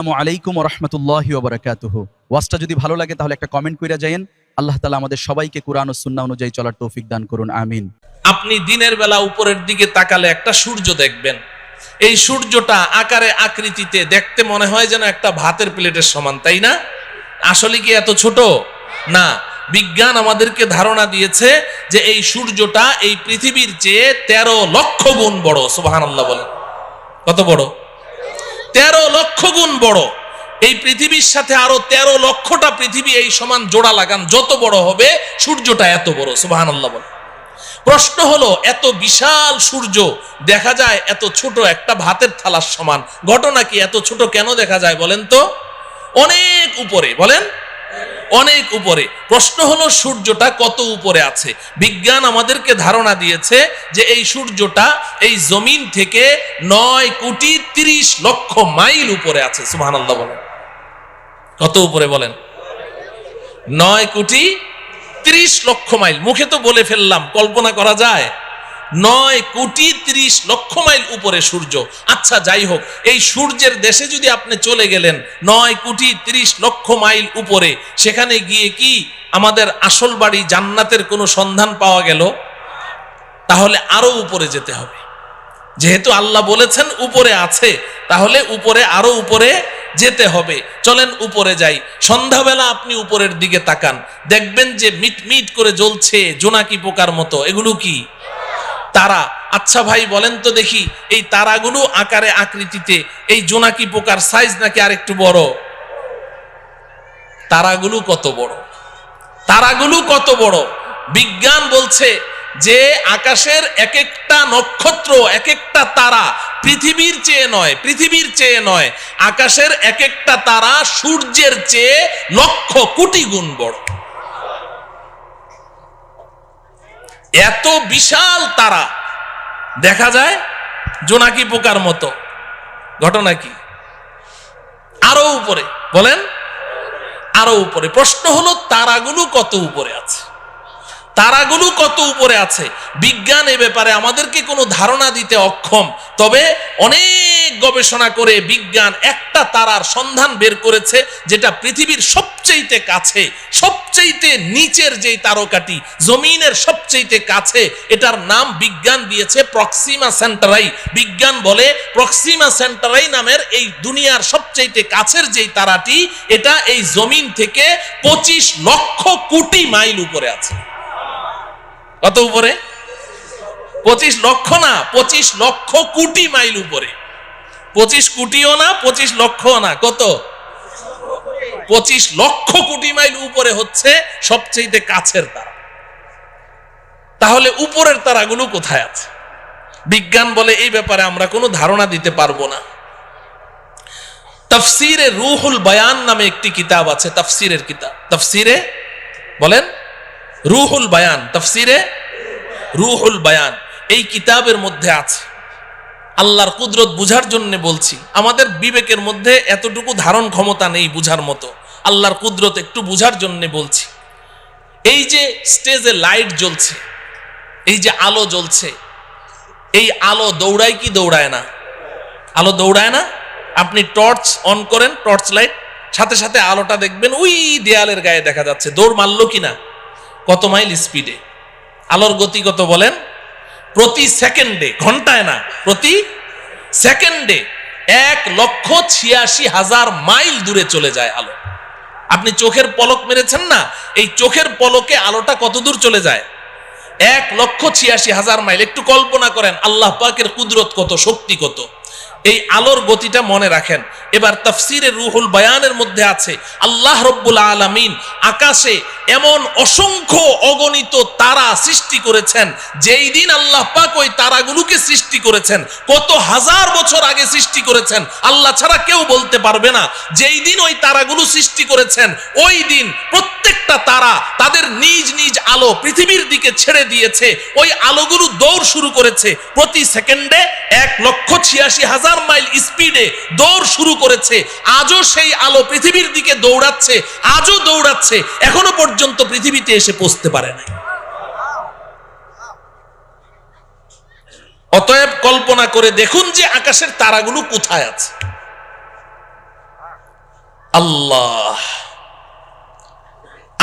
আসসালামু আলাইকুম ওয়া রাহমাতুল্লাহি ওয়া বারাকাতুহু। ওয়াজটা যদি ভালো লাগে তাহলে একটা কমেন্ট কইরা যায়েন। আল্লাহ তাআলা আমাদের সবাইকে কুরআন ও সুন্নাহ অনুযায়ী চলার তৌফিক দান করুন, আমিন। আপনি দিনের বেলা উপরের দিকে তাকালে একটা সূর্য দেখবেন। এই সূর্যটা আকারে আকৃতিতে দেখতে মনে হয় যেন একটা ভাতের প্লেটের সমান, তাই না? আসলে কি এত ছোট না? বিজ্ঞান আমাদেরকে ধারণা দিয়েছে যে এই সূর্যটা এই পৃথিবীর চেয়ে 13 লক্ষ গুণ বড়। সুবহানাল্লাহ বলেন। কত বড়? 13 লক্ষ গুণ বড়। এই পৃথিবীর সাথে আরো 13 লক্ষটা পৃথিবী এই সমান জোড়া লাগান, যত বড় হবে সূর্যটা এত বড়। সুবহানাল্লাহ বলেন। প্রশ্ন হলো, এত বিশাল সূর্য দেখা যায় এত ছোট একটা ভাতের থালার সমান, ঘটনা কি? এত ছোট কেন দেখা যায় বলেন তো? অনেক উপরে, বলেন অনেক উপরে। প্রশ্ন হলো সূর্যটা কত উপরে আছে? বিজ্ঞান আমাদেরকে ধারণা দিয়েছে যে এই সূর্যটা এই জমিন থেকে 9,30,00,000 মাইল উপরে আছে। সুবহানাল্লাহ বলেন। কত উপরে বলেন? 9,30,00,000 মাইল। মুখে তো বলে ফেললাম, কল্পনা করা যায়? 9,30,00,000 মাইল উপরে সূর্য। আচ্ছা, যাই হোক, এই সূর্যের দেশে যদি আপনি চলে গেলেন 9,30,00,000 মাইল উপরে, সেখানে গিয়ে কি আমাদের আসল বাড়ি জান্নাতের কোনো সন্ধান পাওয়া গেল? তাহলে আরো উপরে যেতে হবে। যেহেতু আল্লাহ বলেছেন উপরে আছে, তাহলে উপরে আরো উপরে যেতে হবে। চলেন উপরে যাই। সন্ধ্যাবেলা আপনি উপরের দিকে তাকান, দেখবেন যে মিটমিট করে জ্বলছে জোনাকি পোকার মতো। এগুলো কি? তারা। আচ্ছা ভাই বলেন তো দেখি, এই তারাগুলো আকারে আকৃতিতে এই জোনাকি পোকার সাইজ নাকি আরেকটু বড়? তারাগুলো কত বড়? তারাগুলো কত বড়? বিজ্ঞান বলছে যে আকাশের এক একটা নক্ষত্র, এক একটা তারা পৃথিবীর চেয়ে নয়, পৃথিবীর চেয়ে নয়, আকাশের এক একটা তারা সূর্যের চেয়ে লক্ষ কোটি গুণ বড়। এত বিশাল তারা দেখা যায় জোনাকি পোকার মতো। ঘটনা কি? আরো উপরে, বলেন আরো উপরে। প্রশ্ন হলো তারাগুলো কত উপরে আছে? তারাগুলো কত উপরে আছে? বিজ্ঞান এ ব্যাপারে আমাদেরকে কোনো ধারণা দিতে অক্ষম। তবে অনেক গবেষণা করে বিজ্ঞান একটা তারার সন্ধান বের করেছে, যেটা পৃথিবীর সবচেয়ে কাছে, সবচেয়ে নিচের যেই তারকাটি, জমিনের সবচেয়ে কাছে, এটার নাম বিজ্ঞান দিয়েছে প্রক্সিমা সেন্টারাই। বিজ্ঞান বলে প্রক্সিমা সেন্টারাই নামের এই দুনিয়ার সবচেয়ে কাছের যেই তারাটি, এটা এই জমিন থেকে 25 লক্ষ কোটি মাইল উপরে আছে। কত উপরে? 25 লক্ষ না, 25 লক্ষ কোটি মাইল উপরে। 25 কোটিও না, 25 লক্ষও না। কত? 25 লক্ষ কোটি মাইল উপরে হচ্ছে সবচেয়ে কাছের তারা। তাহলে উপরের তারাগুলো কোথায় আছে? বিজ্ঞান বলে এই ব্যাপারে আমরা কোনো ধারণা দিতে পারবো না। তাফসিরে রুহুল বায়ান নামে একটি কিতাব আছে, তাফসিরের কিতাব। তাফসিরে বলেন রুহুল বায়ান, তাফসিরে রুহুল বায়ান। এই কিতাবের মধ্যে আছে, আল্লাহর কুদরত বুঝার জন্য বলছি, আমাদের বিবেকের মধ্যে এতটুকু ধারণ ক্ষমতা নেই বুঝার মতো, আল্লাহর কুদরত একটু বুঝার জন্য বলছি। এই যে স্টেজে লাইট জ্বলছে, এই যে আলো জ্বলছে, এই আলো দৌড়ায় কি দৌড়ায় না? আলো দৌড়ায় না? আপনি টর্চ অন করেন, টর্চ লাইট, সাথে সাথে আলোটা দেখবেন ওই দেয়ালের গায়ে দেখা যাচ্ছে। দৌড় মারলো কিনা? কত মাইল স্পিডে? আলোর গতি কত বলেন? প্রতি সেকেন্ডে, ঘন্টায় না, প্রতি সেকেন্ডে 1,86,000 মাইল দূরে চলে যায় আলো। আপনি চোখের পলক মেরেছেন না, এই চোখের পলকে আলোটা কত দূর চলে যায়? 1,86,000 মাইল। একটু কল্পনা করেন আল্লাহ পাকের কুদরত কত, শক্তি কত। এই আলোর গতিটা মনে রাখেন। এবার তাফসিরে রুহুল বায়ানের মধ্যে আছে, আল্লাহ রব্বুল আলামিন আকাশে এমন অসংখ্য অগণিত তারা সৃষ্টি করেছেন। যেই দিন আল্লাহ পাক ওই তারাগুলোকে সৃষ্টি করেছেন, কত হাজার বছর আগে সৃষ্টি করেছেন, আল্লাহ ছাড়া কেউ বলতে পারবে না। যেই দিন ওই তারাগুলো সৃষ্টি করেছেন, ওই দিন প্রত্যেকটা তারা তাদের নিজ নিজ আলো পৃথিবীর দিকে ছেড়ে দিয়েছে। ওই আলোগুলো দৌড় শুরু করেছে প্রতি সেকেন্ডে 1,86,000 মাইল স্পিডে দৌড় শুরু করেছে। আজও সেই আলো পৃথিবীর দিকে দৌড়াচ্ছে, আজও দৌড়াচ্ছে, এখনো পর্যন্ত পৃথিবীতে এসে পৌঁছতে পারে নাই। অতএব কল্পনা করে দেখুন যে আকাশের তারাগুলো কোথায় আছে। আল্লাহ।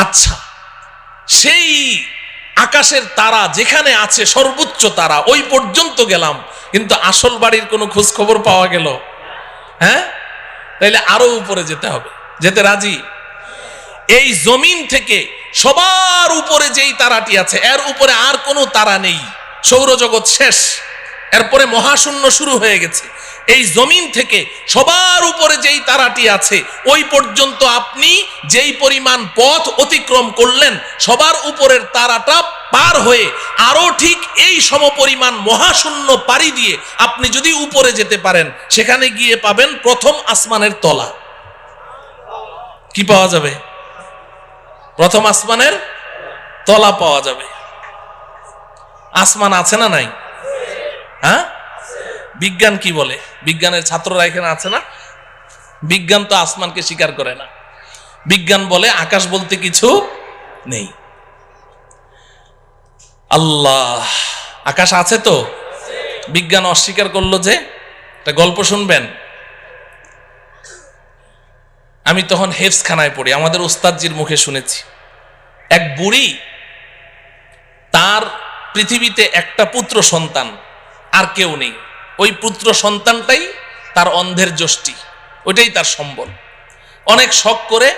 আচ্ছা, সেই আকাশের তারা যেখানে আছে সর্বোচ্চ তারা, ওই পর্যন্ত গেলাম, কিন্তু আসল বাড়ির কোনো খোঁজ খবর পাওয়া গেল? হ্যাঁ, তাইলে আরো উপরে যেতে হবে। যেতে রাজি? এই জমিন থেকে সবার উপরে যেই তারাটি আছে, এর উপরে আর কোনো তারা নেই, সৌরজগৎ শেষ, এরপরে মহাশূন্য শুরু হয়ে গেছে। এই জমিন থেকে সবার উপরে যেই তারাটি আছে ওই পর্যন্ত আপনি যেই পরিমাণ পথ অতিক্রম করলেন, সবার উপরের তারাটা পার হয়ে আরো ঠিক এই সমপরিমাণ মহাশূন্য পাড়ি দিয়ে আপনি যদি উপরে যেতে পারেন, সেখানে গিয়ে পাবেন প্রথম আসমানের তলা। কি পাওয়া যাবে? প্রথম আসমানের তলা পাওয়া যাবে। আসমান আছে না নাই? হ্যাঁ, বিজ্ঞান কি বলে? বিজ্ঞানের ছাত্ররা এখানে আছে না? বিজ্ঞান তো আসমানকে স্বীকার করে না। বিজ্ঞান বলে আকাশ বলতে কিছু নেই। আল্লাহ, আকাশ আছে তো? বিজ্ঞান অস্বীকার করলো যে। একটা গল্প শুনবেন। আমি তখন হেফজখানায় পড়ি, আমাদের ওস্তাদজির মুখে শুনেছি। এক বুড়ি, তার পৃথিবীতে একটা পুত্র সন্তান, আর কেউ নেই। ওই পুত্র সন্তানটাই তার অন্ধের যষ্টি, ওইটাই তার সম্বল। অনেক শখ করে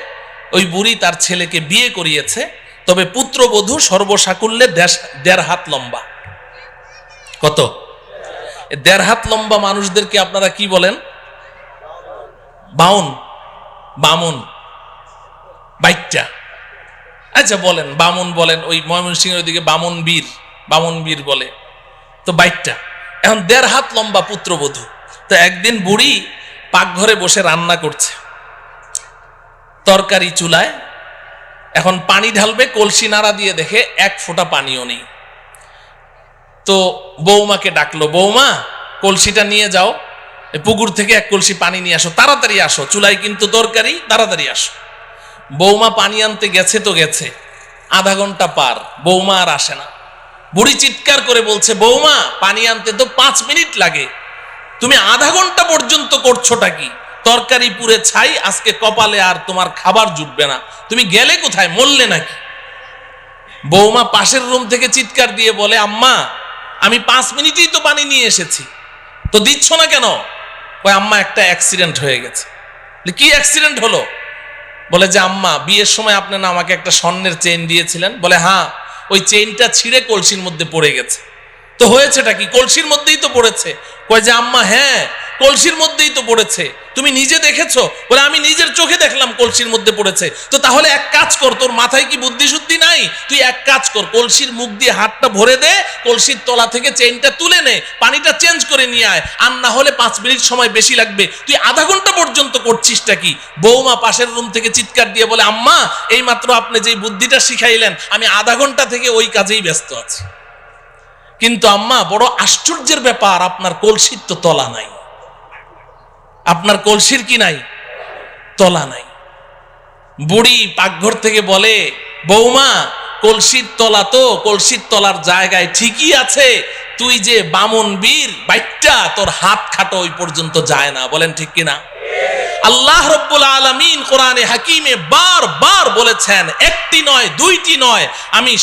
ওই বুড়ি তার ছেলেকে বিয়ে করিয়েছে, তবে পুত্রবধূ সর্বসাকুল্যে 1.5 হাত লম্বা। কত? 1.5 হাত লম্বা মানুষদেরকে আপনারা কি বলেন? বামুন, বাইটটা। আচ্ছা বলেন, বামুন বলেন। ওই ময়মনসিংহের ওইদিকে বামুন বীর বলে, তো বাইটটা। এখন 1.5 হাত লম্বা পুত্রবধূ। তো একদিন বুড়ি পাকঘরে বসে রান্না করছে, তরকারি চুলায়। এখন পানি ঢালবে, কলসি নাড়া দিয়ে দেখে 1 ফোঁটা পানিও নেই। তো বৌমাকে ডাকলো, বৌমা কলসিটা নিয়ে যাও, পুকুর থেকে 1 কলসি পানি নিয়ে আসো, তাড়াতাড়ি আসো, চুলায় কিন্তু তরকারি, তাড়াতাড়ি আসো। বৌমা পানি আনতে গেছে তো গেছে, আধা ঘন্টা পার, বৌমা আর আসে না। বুড়ি চিৎকার করে বলছে, বৌমা পানি আনতে তো 5 মিনিট লাগে, তুমি আধা ঘন্টা পর্যন্ত করছোটা কি? তরকারি পুড়ে ছাই, আজকে কপালে আর তোমার খাবার জুটবে না, তুমি গেলে কোথায়, মরলে নাকি? বৌমা পাশের রুম থেকে চিৎকার দিয়ে বলে, আম্মা আমি 5 মিনিটেই তো পানি নিয়ে এসেছি, তো দিচ্ছ না কেন? ওই আম্মা একটা অ্যাক্সিডেন্ট হয়ে গেছে। কি অ্যাক্সিডেন্ট হলো? বলে যে আম্মা বিয়ের সময় আপনি না আমাকে একটা স্বর্ণের চেইন দিয়েছিলেন। বলে হ্যাঁ, ওই চেইনটা ছিঁড়ে কলসির মধ্যে পড়ে গেছে। তো হয়েছেটা কি? কলসির মধ্যেই তো পড়েছে। কয় যে আম্মা হ্যাঁ, কলসির মধ্যেই তো পড়েছে, তুমি নিজে দেখেছো? বলে আমি নিজের চোখে দেখলাম কলসির মধ্যে পড়েছে। তো তাহলে এক কাজ কর, তোর মাথায় কি বুদ্ধি শুদ্ধি নাই? তুই এক কাজ কর, কলসির মুখ দিয়ে হাতটা ভরে দে, কলসির তলা থেকে চেইনটা তুলে নে, পানিটা চেঞ্জ করে নিয়ে আয়, আর না হলে 5 মিনিট সময় বেশি লাগবে, তুই আধা ঘন্টা পর্যন্ত করছিসটা কি? বৌমা পাশের রুম থেকে চিৎকার দিয়ে বলে, আম্মা এই মাত্র আপনি যেই বুদ্ধিটা শিখাইলেন, আমি আধা ঘন্টা থেকে ওই কাজেই ব্যস্ত আছি। কিন্তু আম্মা বড় আশ্চর্যের ব্যাপার, আপনার কলসির তো তলা নাই। আপনার কলসির কি নাই? তলা নাই। বুড়ি পাকঘর থেকে বলে, বৌমা কলসির তলা তো কলসির তলার জায়গায় ঠিকই আছে, তুই যে বামুন বীর বাইটটা, তোর হাত খাটো ওই পর্যন্ত যায় না। বলেন ঠিক কিনা? আল্লাহ রাব্বুল আলামিন কোরআনে হাকিমে বারবার বলেছেন, একটি নয়, দুইটি নয়, আমি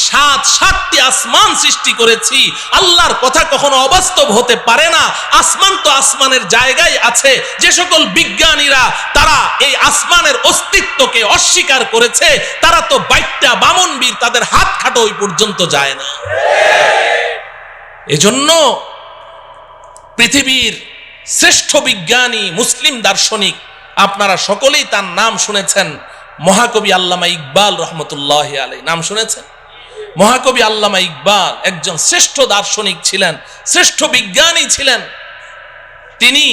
7টি আসমান সৃষ্টি করেছি। আল্লাহর কথা কখনো অবাস্তব হতে পারে না। আসমান তো আসমানের জায়গায় আছে। যে সকল বিজ্ঞানীরা তারা এই আসমানের অস্তিত্বকে অস্বীকার করেছে, তারা তো বাইটটা বামুন বীর, তাদের হাত খাটো ওই পর্যন্ত যায় না। এজন্য পৃথিবীর শ্রেষ্ঠ বিজ্ঞানী মুসলিম দার্শনিক, আপনারা সকলেই তার নাম শুনেছেন, মহাকবি আল্লামা ইকবাল রহমতুল্লাহ আলাইহি। নাম শুনেছেন? মহাকবি আল্লামা ইকবাল একজন শ্রেষ্ঠ দার্শনিক ছিলেন, শ্রেষ্ঠ বিজ্ঞানী ছিলেন। তিনি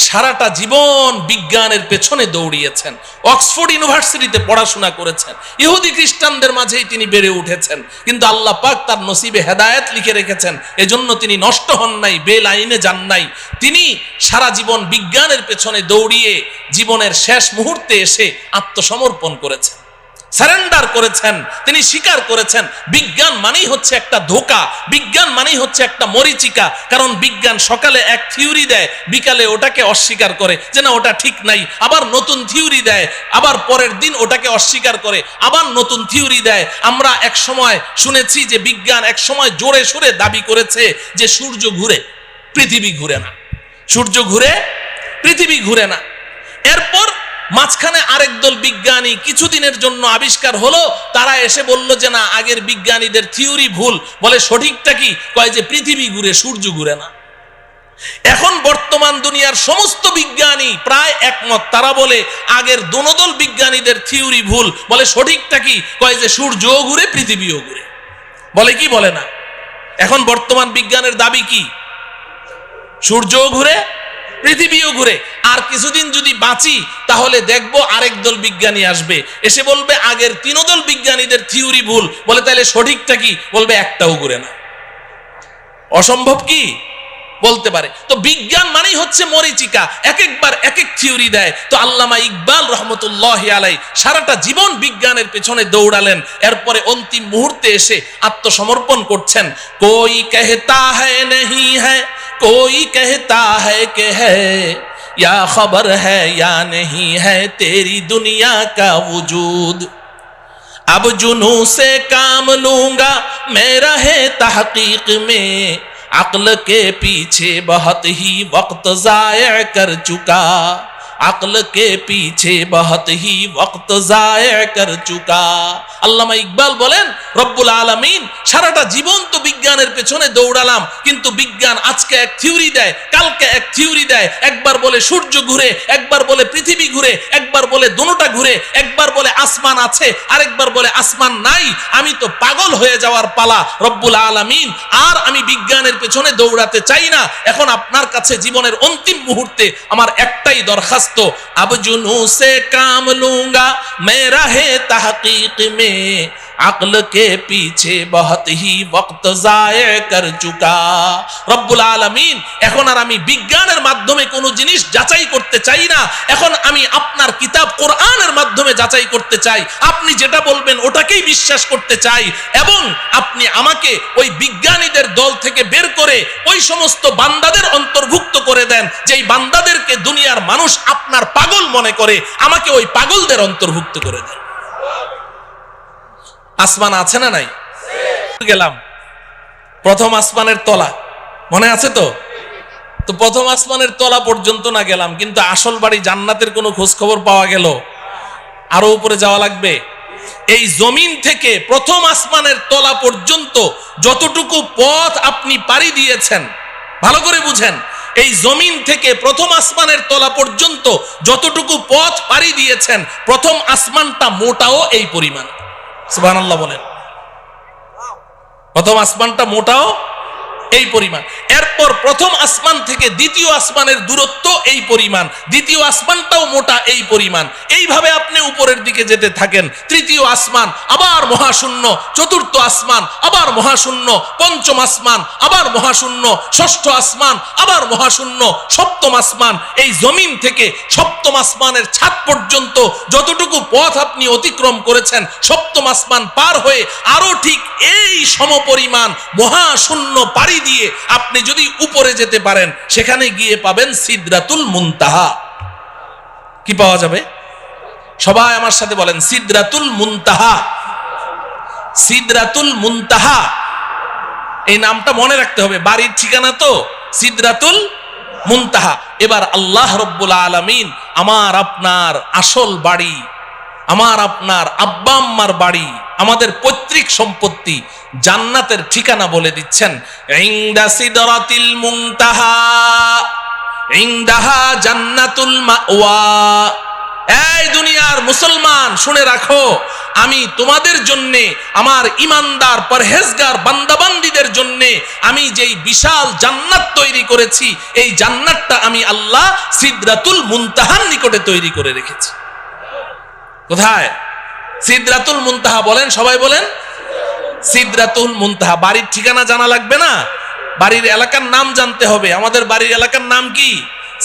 সারাটা জীবন বিজ্ঞানের পেছনে দৌড়িয়েছেন, অক্সফোর্ড ইউনিভার্সিটিতে পড়াশোনা করেছেন, ইহুদি খ্রিস্টানদের মাঝেই তিনি বেড়ে উঠেছেন, কিন্তু আল্লাহ পাক তার নসিবে হেদায়েত লিখে রেখেছেন, এজন্য তিনি নষ্ট হন নাই, বেলাইনে যান নাই। তিনি সারা জীবন বিজ্ঞানের পেছনে দৌড়িয়ে জীবনের শেষ মুহূর্তে এসে আত্মসমর্পণ করেছেন। সারেন্ডার করেছেন, তিনি স্বীকার করেছেন বিজ্ঞান মানেই হচ্ছে একটা ধোঁকা, বিজ্ঞান মানেই হচ্ছে একটা মরিচিকা। কারণ বিজ্ঞান সকালে এক থিওরি দেয়, বিকালে ওটাকে অস্বীকার করে যে না ওটা ঠিক নাই, আবার নতুন থিওরি দেয়, আবার পরের দিন ওটাকে অস্বীকার করে, আবার নতুন থিওরি দেয়। আমরা এক সময় শুনেছি যে বিজ্ঞান এক সময় জোরে সোরে দাবি করেছে যে সূর্য ঘুরে, পৃথিবী ঘুরে না, সূর্য ঘুরে, পৃথিবী ঘুরে না। এরপর মাঝখানে আরেক দল বিজ্ঞানী কিছুদিনের জন্য আবিষ্কার হলো, তারা এসে বলল যে না আগের বিজ্ঞানীদের থিওরি ভুল। বলে সঠিকটা কি? কয় যে পৃথিবী ঘুরে, সূর্য ঘুরে না। এখন বর্তমান দুনিয়ার সমস্ত বিজ্ঞানী প্রায় একমত, তারা বলে আগের দোনোদল বিজ্ঞানীদের থিওরি ভুল। বলে সঠিকটা কি? কয় যে সূর্যও ঘুরে, পৃথিবীও ঘুরে। বলে কি বলে না? এখন বর্তমান বিজ্ঞানের দাবি কি? সূর্যও ঘুরে, পৃথিবীও ঘুরে। আর কিছুদিন যদি বাঁচি তাহলে দেখবো আরেক দল বিজ্ঞানী আসবে, এসে বলবে আগের তিনোদল বিজ্ঞানীদের থিওরি ভুল। বলে তাহলে সঠিকটা কি? বলবে একটাও ঘুরে না। অসম্ভব কি? বলতে পারে। তো বিজ্ঞান মানেই হচ্ছে মরিচিকা, এক একবার এক এক থিওরি দেয়। তো আল্লামা ইকবাল রহমতুল্লাহি আলাইহি সারাটা জীবন বিজ্ঞানের পেছনে দৌড়ালেন, এরপরে অন্তিম মুহূর্তে এসে আত্মসমর্পণ করছেন। কোই कहता है नहीं है, कोई कहता है कि है, या खबर है या नहीं है तेरी दुनिया का वजूद। अब जुनू से काम लूंगा मैं रहे तहकीक में, अक्ल के पीछे बहुत ही वक्त जाया कर चुका, अक्ल के पीछे बहुत ही वक्त जाया कर चुका। আল্লামা ইকবাল বলেন রব্বুল আলামিন সারাটা জীবন তো বিজ্ঞানের পেছনে দৌড়ালাম, কিন্তু বিজ্ঞান আজকে এক থিওরি দেয়, কালকে এক থিওরি দেয়। একবার বলে সূর্য ঘুরে, একবার বলে পৃথিবী ঘুরে, একবার বলে দুটোটা ঘুরে, একবার বলে আসমান আছে, আরেকবার বলে আসমান নাই। আমি তো পাগল হয়ে যাওয়ার পালা রব্বুল আলামিন। আর আমি বিজ্ঞানের পেছনে দৌড়াতে চাই না। এখন আপনার কাছে জীবনের অন্তিম মুহূর্তে আমার একটাই দরখাস্ত, अब जुनू से काम लूंगा मैं रहे तहकीक में, अक्ल के पीछे बहुत ही वक्त जाया कर चुका। রব্বুল আলামিন এখন আর আমি বিজ্ঞানের মাধ্যমে কোনো জিনিস যাচাই করতে চাই না, এখন আমি আপনার কিতাব কোরআনের মাধ্যমে যাচাই করতে চাই। আপনি যেটা বলবেন ওটাকেই বিশ্বাস করতে চাই, এবং আপনি আমাকে ওই বিজ্ঞানীদের দল থেকে বের করে ওই সমস্ত বান্দাদের অন্তর্ভুক্ত করে দেন যেই বান্দাদেরকে দুনিয়ার মানুষ আপনার পাগল মনে করে, আমাকে ওই পাগলদের অন্তর্ভুক্ত করে দেন। আসমান আছে না নাই? গেলাম প্রথম আসমানের তলা, মনে আছে তো? তো প্রথম আসমানের তলা পর্যন্ত না গেলাম, কিন্তু আসল বাড়ি জান্নাতের কোনো খোঁজ খবর পাওয়া গেল? আরো উপরে যাওয়া লাগবে। এই জমিন থেকে প্রথম আসমানের তলা পর্যন্ত যতটুকু পথ আপনি পাড়ি দিয়েছেন, ভালো করে বুঝেন, এই জমিন থেকে প্রথম আসমানের তলা পর্যন্ত যতটুকু পথ পাড়ি দিয়েছেন, প্রথম আসমানটা মোটাও এই পরিমাণ। সুবহানাল্লাহ বলেন। প্রথম আসমানটা মোটাও এই পরিমাণ। এরপর প্রথম আসমান থেকে দ্বিতীয় আসমানের দূরত্ব এই পরিমাণ, দ্বিতীয় আসমানটাও মোটা এই পরিমাণ। এইভাবে আপনি উপরের দিকে যেতে থাকেন, তৃতীয় আসমান আবার মহাশূন্য, চতুর্থ আসমান আবার মহাশূন্য, পঞ্চম আসমান আবার মহাশূন্য, ষষ্ঠ আসমান আবার মহাশূন্য, সপ্তম আসমান। এই জমিন থেকে সপ্তম আসমানের ছাদ পর্যন্ত যতটুকু পথ আপনি অতিক্রম করেছেন, সপ্তম আসমান পার হয়ে আরো ঠিক এই সমপরিমাণ মহাশূন্য পাড়ি দিয়ে আপনি যদি উপরে যেতে পারেন, সেখানে গিয়ে পাবেন সিদরাতুল মুনতাহা। কি পাওয়া যাবে? সবাই আমার সাথে বলেন সিদরাতুল মুনতাহা। সিদরাতুল মুনতাহা এই নামটা মনে রাখতে হবে, বাড়ির ঠিকানা তো সিদরাতুল মুনতাহা। এবার আল্লাহ রব্বুল আলামিন আমার আপনার আসল বাড়ি, আমার আপনার আব্বা আম্মার বাড়ি, আমাদের পৈতৃক সম্পত্তি, জান্নাতের ঠিকানা বলে দিচ্ছেন। ইনদা সিদরাতিল মুনতাহা ইনদাহা জান্নাতুল মাওয়া। এই দুনিয়ার মুসলমান শুনে রাখো, আমি তোমাদের জন্য, আমার ইমানদার পরহেজগার বান্দাবান্দীদের জন্য আমি যেই বিশাল জান্নাত তৈরি করেছি, এই জান্নাতটা আমি আল্লাহ সিদরাতুল মুনতাহার নিকটে তৈরি করে রেখেছি। কোথায়? সিদরাতুল মুনতাহা। বলেন, সবাই বলেন সিদরাতুল মুনতাহা। বাড়ির ঠিকানা জানা লাগবে না, বাড়ির এলাকার নাম জানতে হবে। আমাদের বাড়ির এলাকার নাম কি?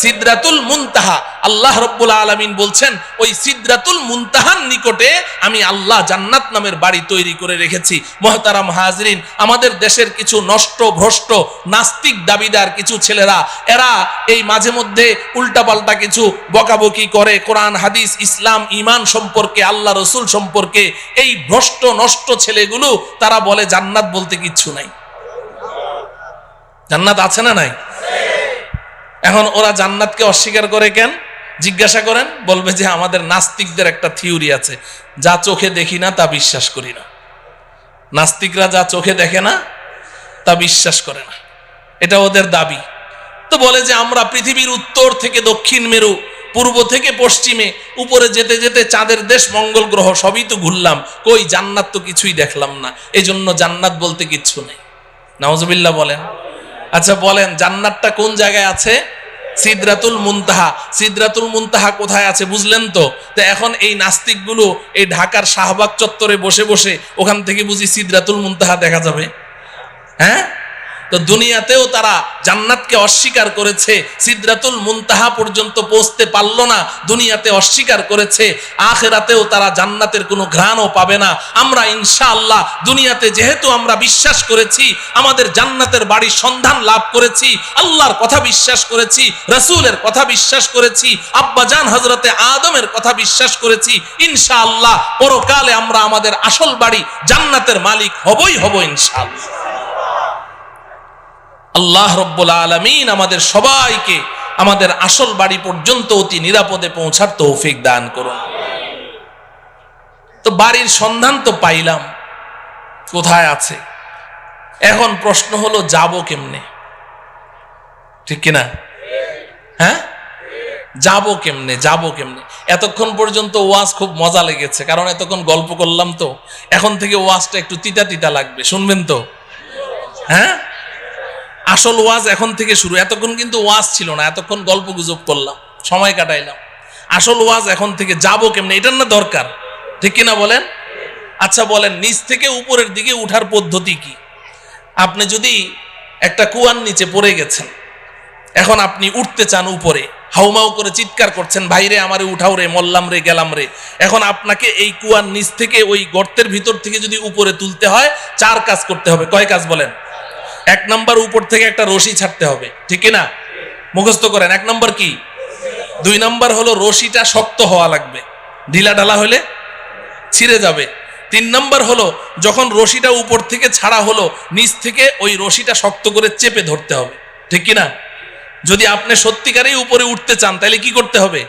সিদরাতুল মুনতাহা। আল্লাহ রাব্বুল আলামিন বলছেন ওই সিদরাতুল মুনতাহার নিকটে আমি আল্লাহ জান্নাত নামের বাড়ি তৈরি করে রেখেছি। মুহতারাম হাজরিন, আমাদের দেশের কিছু নষ্ট ভ্রষ্ট নাস্তিক দাবিদার কিছু ছেলেরা, এরা এই মাঝে মধ্যে উল্টাপাল্টা কিছু বকাবকি করে কোরআন হাদিস ইসলাম ঈমান সম্পর্কে, আল্লাহ রসুল সম্পর্কে। এই ভ্রষ্ট নষ্ট ছেলেগুলো তারা বলে জান্নাত বলতে কিচ্ছু নাই। জান্নাত আছে না নাই? এখন ওরা জান্নাতকে অস্বীকার করে কেন জিজ্ঞাসা করেন, বলবে যে আমাদের নাস্তিকদের একটা থিওরি আছে, যা চোখে দেখি না তা বিশ্বাস করি না। নাস্তিকরা যা চোখে দেখে না তা বিশ্বাস করে না, এটা ওদের দাবি। তো বলে যে আমরা পৃথিবীর উত্তর থেকে দক্ষিণ মেরু, পূর্ব থেকে পশ্চিমে, উপরে যেতে যেতে চাঁদের দেশ মঙ্গল গ্রহ সবই তো ঘুরলাম, কই জান্নাত তো কিছুই দেখলাম না, এই জন্য জান্নাত বলতে কিচ্ছু নেই। নাউজুবিল্লাহ বলেন। আচ্ছা বলেন, জান্নাতটা কোন জায়গায় আছে? সিদরাতুল মুনতাহা। সিদরাতুল মুনতাহা কোথায় আছে বুঝলেন তো? তো এখন এই নাস্তিকগুলো এই ঢাকার শাহবাগ চত্বরে বসে বসে ওখান থেকে বুঝি সিদরাতুল মুনতাহা দেখা যাবে? হ্যাঁ, তো দুনিয়াতেও তারা জান্নাতকে অস্বীকার করেছে, সিদরাতুল মুনতাহা পর্যন্ত পৌঁছতে পারলো না, দুনিয়াতে অস্বীকার করেছে। আখিরাতেও তারা জান্নাতের কোনো ঘ্রাণও পাবে না। আমরা ইনশাআল্লাহ দুনিয়াতে যেহেতু আমরা বিশ্বাস করেছি, আমাদের জান্নাতের বাড়ির সন্ধান লাভ করেছি, আল্লাহর কথা বিশ্বাস করেছি, রাসূলের কথা বিশ্বাস করেছি, আব্বাজান হযরতে আদমের কথা বিশ্বাস করেছি, ইনশাআল্লাহ পরকালে আমরা আমাদের আসল বাড়ি জান্নাতের মালিক হবই হব ইনশাআল্লাহ। আল্লাহ রব্বুল আলামিন আমাদের সবাইকে আমাদের আসল বাড়ি পর্যন্ত অতি নিরাপদে পৌঁছার তৌফিক দান করুন। তো বাড়ির সন্ধান তো পাইলাম, কোথায় আছে? এখন প্রশ্ন হলো যাব কেমনে? ঠিক কিনা? হ্যাঁ, যাব কেমনে? যাব কেমনে? এতক্ষণ পর্যন্ত ওয়াজ খুব মজা লেগেছে, কারণ এতক্ষণ গল্প করলাম। তো এখন থেকে ওয়াজটা একটু তিতা তিতা লাগবে, শুনবেন তো? হ্যাঁ, আসল ওয়াজ এখন থেকে শুরু। এতক্ষণ কিন্তু ওয়াজ ছিল না, এতক্ষণ গল্প গুজব করলাম, সময় কাটাইলাম। আসল ওয়াজ এখন থেকে। যাব কেমনে, এটার না দরকার, ঠিক কিনা বলেন? আচ্ছা বলেন, নিচ থেকে উপরের দিকে উঠার পদ্ধতি কি? আপনি যদি একটা কুয়ার নিচে পড়ে গেছেন, এখন আপনি উঠতে চান উপরে, হাউমাউ করে চিৎকার করছেন, ভাইরে আমারে উঠাও রে, মল্লাম রে, গেলাম রে। এখন আপনাকে এই কুয়ার নিচ থেকে ওই গর্তের ভিতর থেকে যদি উপরে তুলতে হয়, 4 কাজ করতে হবে। কয় কাজ বলেন? 1 নম্বর, উপর থেকে একটা রশি ছাড়তে হবে, ঠিক না? মুখস্থ করেন। 1 নম্বর কি? 2 নম্বর হলো রশিটা শক্ত হওয়া লাগবে, ঢিলা ঢালা হলে ছিঁড়ে যাবে। 3 নম্বর হলো যখন রশিটা উপর থেকে ছাড়া হলো, নিচ থেকে ওই রশিটা শক্ত করে চেপে ধরতে হবে, ঠিক কিনা? যদি আপনি সত্যিকারেই উপরে উঠতে চান তাহলে কি করতে হবে?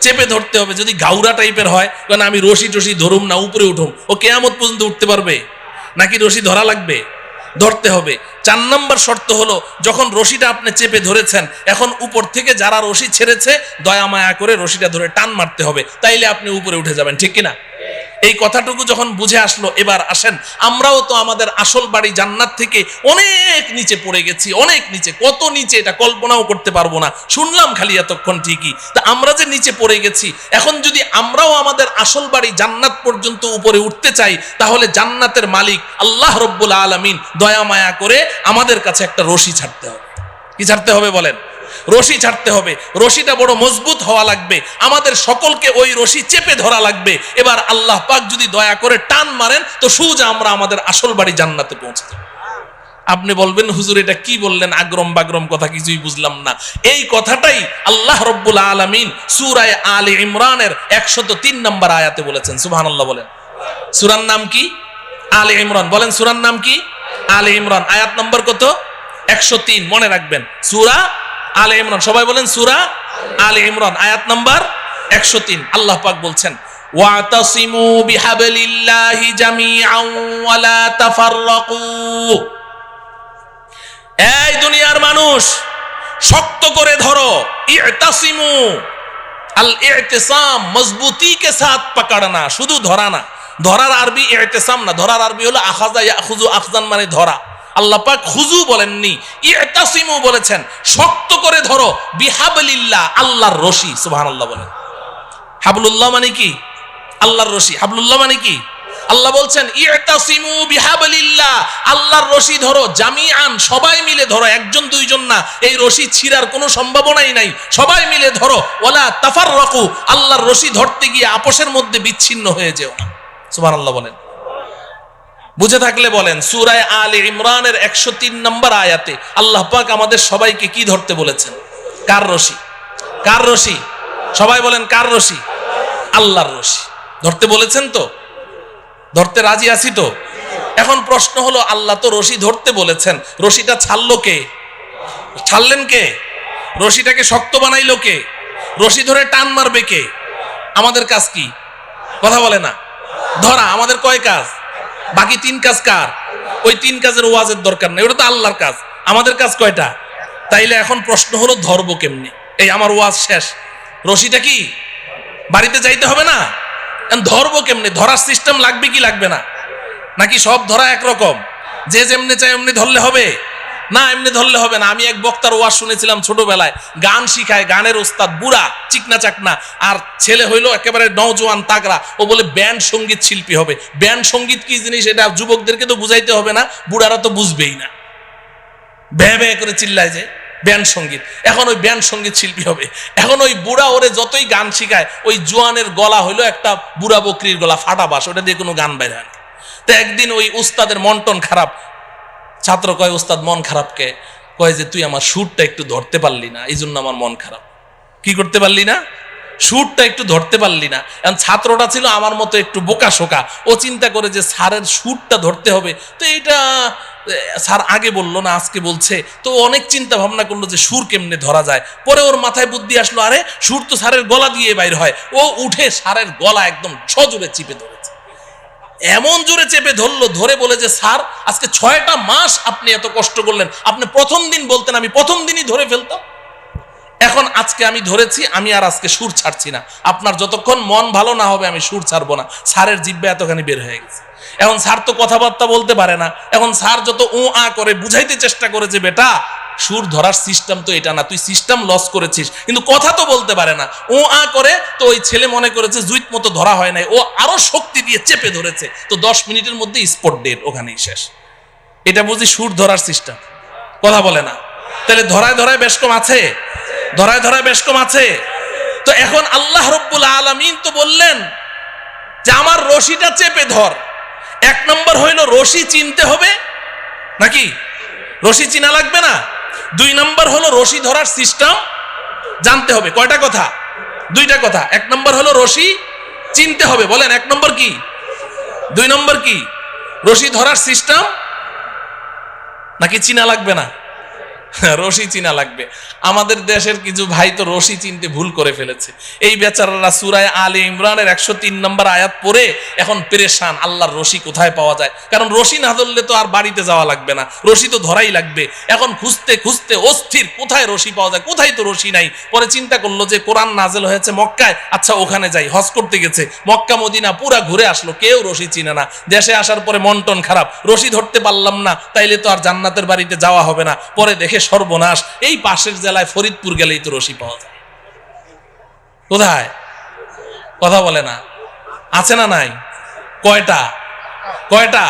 চেপে ধরতে হবে। যদি গাউরা টাইপের হয়, কারণ আমি রশি টশি ধরুম না, উপরে উঠুম, ও কিয়ামত পর্যন্ত উঠতে পারবে নাকি? রশি ধরা লাগবে, ধরতে হবে। 4 নম্বর শর্ত হলো যখন রশিটা আপনি চেপে ধরেছেন, এখন উপর থেকে যারা রশি ছেড়েছে দয়া মায়া করে রশিটা ধরে টান মারতে হবে, তাইলে আপনি উপরে উঠে যাবেন, ঠিক কিনা? এই কথাটুকু যখন বুঝে আসলো, এবার আসেন, আমরাও তো আমাদের আসল বাড়ি জান্নাত থেকে অনেক নিচে পড়ে গেছি, অনেক নিচে। কত নিচে এটা কল্পনাও করতে পারবো না, শুনলাম খালি এতক্ষণ ঠিকই। তা আমরা যে নিচে পড়ে গেছি, এখন যদি আমরাও আমাদের আসল বাড়ি জান্নাত পর্যন্ত উপরে উঠতে চাই, তাহলে জান্নাতের মালিক আল্লাহ রব্বুল আলামিন দয়া মায়া করে আমাদের কাছে একটা রশি ছাড়তে হবে। কি ছাড়তে হবে বলেন? রশি ছাড়তে হবে। রশিটা বড় মজবুত হওয়া লাগবে, আমাদের সকলকে ওই রশি চেপে ধরা লাগবে। এবার আল্লাহ পাক যদি দয়া করে টান মারেন, তো সোজা আমরা আমাদের আসল বাড়ি জান্নাতে পৌঁছে যাব। আপনি বলবেন, হুজুর এটা কি বললেন, আগ্রম বাগ্রম কথা, কিছুই বুঝলাম না। এই কথাটাই আল্লাহ রব্বুল আলামিন সূরা আলে ইমরানের 103 নম্বর আয়াতে বলেছেন। সুবহানাল্লাহ বলেন। সূরার নাম কি? আলে ইমরান। বলেন সূরার নাম কি? আলে ইমরান। আয়াত নম্বর কত? 103। মনে রাখবেন, সূরা আলে ইমরান। সবাই বলেন সূরা আলে ইমরান, আয়াত নাম্বার 103। আল্লাহ পাক বলছেন, ওয়াতাসিমু বিহাবলিল্লাহি জামিআন ওয়া লা তাফাররাকু। এই দুনিয়ার মানুষ, শক্ত করে ধরো। ইতাসিমু, আল ইতিসাম মজবুতি কে সাথ পকড়না, শুধু ধরা না। ধরার আরবি ইতিসাম না, ধরার আরবি হলো আখাযা ইয়াখুযু, আখযান মানে ধরা। আল্লাহ পাক খুজু বলেননি, ইতাসিমু বলেছেন, শক্ত করে ধরো। বিহাবলিল্লাহ, আল্লাহর রশি। সুবহানাল্লাহ বলেন। হাবলুল্লাহ মানে কি? আল্লাহর রশি। হাবলুল্লাহ মানে কি? আল্লাহ বলছেন ইতাসিমু বিহাবলিল্লাহ, আল্লাহর রশি ধরো, জামিআন, সবাই মিলে ধরো, একজন দুইজন না, এই রশি ছিঁড়ার কোনো সম্ভাবনাই নাই, সবাই মিলে ধরো। ওয়ালা তাফাররাকু, আল্লাহর রশি ধরতে গিয়ে আপোষের মধ্যে বিচ্ছিন্ন হয়ে যেও না। সুবহানাল্লাহ বলেন। বুঝে থাকলে বলেন। সূরা আলে ইমরানের 103 নম্বর আয়াতে আল্লাহ পাক আমাদের সবাইকে কি ধরতে বলেছেন? কার রশি? কার রশি? সবাই বলেন কার রশি? আল্লাহর রশি ধরতে বলেছেন তো? ধরতে রাজি আছি তো? এখন প্রশ্ন হলো, আল্লাহ তো রশি ধরতে বলেছেন, রশিটা ছাড়লো কে? ছাড়লেন কে? রশিটাকে শক্ত বানাইলো কে? রশি ধরে টান মারবে কে? আমাদের কাজ কি? কথা বলে না। ধরা আমাদের কয় কাজ? বাকি 3 কাজ কার? ওই 3 কাজের ওয়াজের দরকার নেই, ওটা তো আল্লাহর কাজ। আমাদের কাজ কয়টা? তাইলে এখন প্রশ্ন হলো ধরবো কেমনি? এই আমার ওয়াজ শেষ, রশিটা কি বাড়িতে যাইতে হবে না? ধরবো কেমনে? ধরার সিস্টেম লাগবে কি লাগবে না? নাকি সব ধরা একরকম, যে যেমনি চাই এমনি ধরলে হবে? না, এমনি ধরলে হবে না। আমি এক বক্তার ওয়াজ শুনেছিলাম ছোটবেলায়, গান শিখায়, গানের ওস্তাদ, বুড়া চিকনা চাকনা, আর ছেলে হইলো একেবারে নওজোয়ান তাগড়া। ও বলে ব্যান্ড সঙ্গীত শিল্পী হবে। ব্যান্ড সঙ্গীত কি জিনিস এটা যুবকদেরকে তো বুঝাইতে হবে না, বুড়ারা তো বুঝবেই না, ভ্যাঁ ভ্যাঁ করে চিল্লায় যে ব্যান্ড সঙ্গীত। এখন ওই ব্যান্ড সঙ্গীত শিল্পী হবে। এখন ওই বুড়া ওরে যতই গান শিখায়, ওই জোয়ানের গলা হইলো একটা বুড়া বকরির গলা, ফাটা বাস, ওটা দিয়ে কোনো গান বের হয় না। তো একদিন ওই উস্তাদের মন টন খারাপ, ছাত্র কয়, উস্তাদ মন খারাপকে? কয় যে তুই আমার সুরটা একটু ধরতে পারলি না, এই জন্য আমার মন খারাপ। কি করতে পারলি না? সুরটা একটু ধরতে পারলি না। এখন ছাত্রটা ছিল আমার মতো একটু বোকা শোকা, ও চিন্তা করে যে স্যারের সুরটা ধরতে হবে, তো এইটা স্যার আগে বললো না আজকে বলছে, তো অনেক চিন্তা ভাবনা করলো যে সুর কেমনে ধরা যায়। পরে ওর মাথায় বুদ্ধি আসলো, আরে সুর তো স্যারের গলা দিয়ে বাইর হয়। ও উঠে স্যারের গলা একদম সজোরে চিপে ধরেছে, এমন জোরে চেপে ধরলো, ধরে বলে যে স্যার আজকে 6টা মাস আপনি এত কষ্ট করলেন, আপনি প্রথম দিন বলতেন আমি প্রথম দিনই ধরে ফেলতাম। এখন আজকে আমি ধরেছি, আমি আর আজকে সুর ছাড়ছি না, আপনার যতক্ষণ মন ভালো না হবে আমি সুর ছাড়বো না। স্যারের জিহ্বা এতখানি বের হয়ে গেছে। এখন স্যার তো কথাবার্তা বলতে পারে না। এখন স্যার যত ও আ করে বুঝাইতে চেষ্টা করে যে বেটা সুর ধরার সিস্টেম তো এটা না, তুই সিস্টেম লস করেছিস, কিন্তু কথা তো বলতে পারে না, ও আ করে। তো ওই ছেলে মনে করেছে জুইত মতো ধরা হয় নাই, ও আরো শক্তি দিয়ে চেপে ধরেছে, তো 10 মিনিটের মধ্যে স্পট ডেড, ওখানেই শেষ। এটা বুঝি সুর ধরার সিস্টেম? কথা বলে না। তাহলে ধরায় ধরায় বেশ কম আছে, ধরায় ধরায় বেশ কম আছে। তো এখন আল্লাহ রব্বুল আলামিন তো বললেন যে আমার রশিটা চেপে ধর। 1 নম্বর হইল রশি চিনতে হবে, নাকি রশি চিনা লাগবে না? 2 নম্বর হলো রশি ধরার সিস্টেম জানতে হবে। কয়টা কথা? 2টা কথা। 1 নম্বর হলো রশি চিনতে হবে, বলেন 1 নম্বর কি? 2 নম্বর কি? রশি ধরার সিস্টেম, নাকি চিনা লাগবে না? রশি চিনা লাগবে। আমাদের দেশের কিছু ভাই তো রশি চিনতে ভুল করে ফেলেছে। এই বেচারারা সূরা আলে ইমরানের 103 নম্বর আয়াত পড়ে এখন পেরেশান, আল্লাহর রশি কোথায় পাওয়া যায়। কারণ রশি না ধরলে তো আর বাড়িতে যাওয়া লাগবে না, রশি তো ধরাই লাগবে। এখন খুঁজতে খুঁজতে অস্থির, কোথায় রশি পাওয়া যায়, কোথায় তো রশি নাই। পরে চিন্তা করলো যে কোরআন নাজেল হয়েছে মক্কায়, আচ্ছা ওখানে যাই। হজ করতে গেছে, মক্কা মদিনা পুরা ঘুরে আসলো, কেউ রশি চিনে না। দেশে আসার পরে মন টন খারাপ, রশি ধরতে পারলাম না, তাইলে তো আর জান্নাতের বাড়িতে যাওয়া হবে না। পরে দেখে সর্বনাশ, এই পাশের জেলায় ফরিদপুর গেলেই তো রশি পাওয়া যায়। কোথায়? কথা বলে না। আছে না নাই? কয়টা? কয়টা?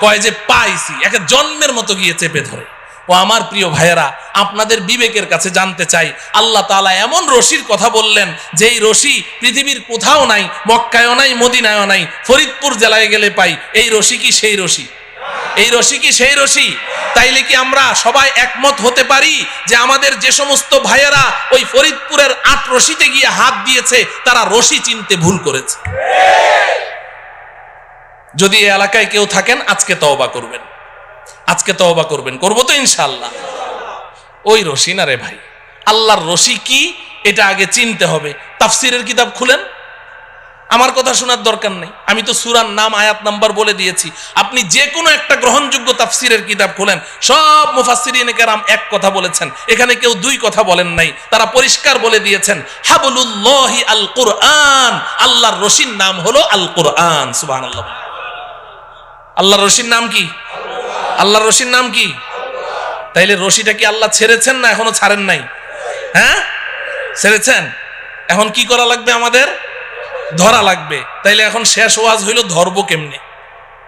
কয় যে পাইছি, একে জন্মের মতো গিয়ে চেপে ধরে। ও আমার প্রিয় ভাইয়েরা, আপনাদের বিবেকের কাছে জানতে চাই, আল্লাহ তাআলা এমন রশির কথা বললেন যেই রশি পৃথিবীর কোথাও নাই, মক্কায়ও নাই, মদিনায়ও নাই, ফরিদপুর জেলায় গেলে পাই। এই রশি কি সেই রশি? এই রশি কি সেই রশি? তাইলে কি আমরা সবাই একমত হতে পারি যে আমাদের যে সমস্ত ভাইয়েরা ওই ফরিদপুরের 8 রশিতে গিয়ে হাত দিয়েছে তারা রশি চিনতে ভুল করেছে? যদি এই এলাকায় কেউ থাকেন আজকে তওবা করবেন, আজকে তওবা করবেন। করবো তো ইনশাআল্লাহ। ওই রশি না রে ভাই, আল্লাহর রশি কি এটা আগে চিনতে হবে। তাফসিরের কিতাব খুলেন, আমার কথা শোনার দরকার নেই, আমি তো সূরার নাম আয়াত নাম্বার বলে দিয়েছি। আপনি যে কোনো একটা গ্রহণযোগ্য তাফসিরের কিতাব খোলেন, সব মুফাসসিরিনে কেরাম এক কথা বলেছেন, এখানে কেউ 2 কথা বলেন নাই। তারা পরিষ্কার বলে দিয়েছেন হাবলুল্লাহি আল কুরআন, আল্লাহর রশির নাম হলো আল কুরআন। সুবহানাল্লাহ। আল্লাহর রশির নাম কি? আল্লাহর রশির নাম কি? তাইলে রশিটা কি আল্লাহ ছেড়েছেন না এখনো ছাড়েন নাই? হ্যাঁ ছেড়েছেন। এখন কি করা লাগবে আমাদের? ধরা লাগবে। তাইলে এখন শেষ ওয়াজ হইল ধরবো কেমনে,